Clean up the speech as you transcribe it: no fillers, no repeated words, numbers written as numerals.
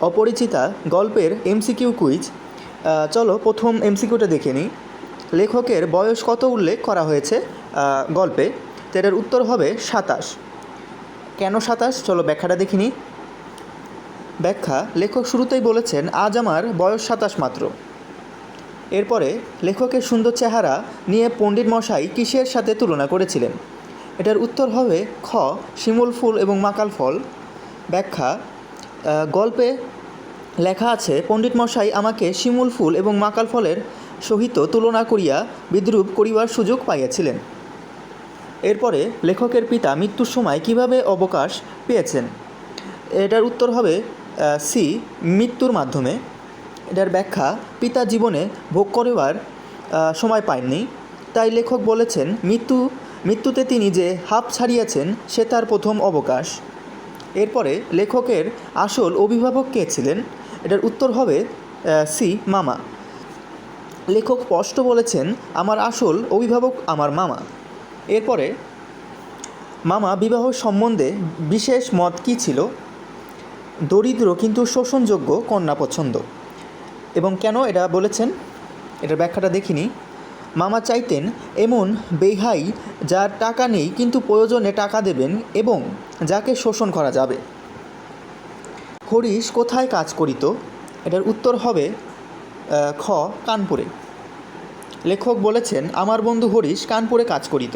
অপরিচিতা গল্পের MCQ quiz. চলো প্রথম এমসিকিউটা দেখে নিই। লেখকের বয়স কত উল্লেখ করা হয়েছে গল্পে? তো এটার উত্তর হবে 27। কেন 27? চলো ব্যাখ্যাটা দেখে নিই। ব্যাখ্যা: লেখক শুরুতেই বলেছেন, আজ আমার বয়স 27 মাত্র। এরপরে লেখকের সুন্দর চেহারা নিয়ে পণ্ডিত মশাই কিসের সাথে তুলনা করেছিলেন? এটার উত্তর হবে খ, শিমুল ফুল এবং মাকাল ফল। ব্যাখ্যা: গল্পে লেখা আছে, পণ্ডিত মশাই আমাকে শিমুল ফুল এবং মাকাল ফলের সহিত তুলনা করিয়া বিদ্রূপ করিবার সুযোগ পাইয়াছিলেন। এরপরে লেখকের পিতা মৃত্যুর সময় কিভাবে অবকাশ পেয়েছেন? এটার উত্তর হবে সি, মৃত্যুর মাধ্যমে। এটার ব্যাখ্যা: পিতা জীবনে ভোগ করিবার সময় পাননি, তাই লেখক বলেছেন মৃত্যুতে তিনি যে হাঁপ ছাড়িয়েছেন সে তার প্রথম অবকাশ। এরপরে লেখকের আসল অভিভাবক কে ছিলেন? এটার উত্তর হবে সি, মামা। লেখক স্পষ্ট বলেছেন, আমার আসল অভিভাবক আমার মামা। এরপরে মামা বিবাহ সম্বন্ধে বিশেষ মত কী ছিল? দরিদ্র কিন্তু শোষণযোগ্য কন্যা পছন্দ। এবং কেন এটা বলেছেন এটার ব্যাখ্যাটা দেখিনি। মামা চাইতেন এমন বেহাই যার টাকা নেই কিন্তু প্রয়োজনে টাকা দেবেন এবং যাকে শোষণ করা যাবে। হরিশ কোথায় কাজ করিত? এটার উত্তর হবে খ, কানপুরে। লেখক বলেছেন, আমার বন্ধু হরিশ কানপুরে কাজ করিত।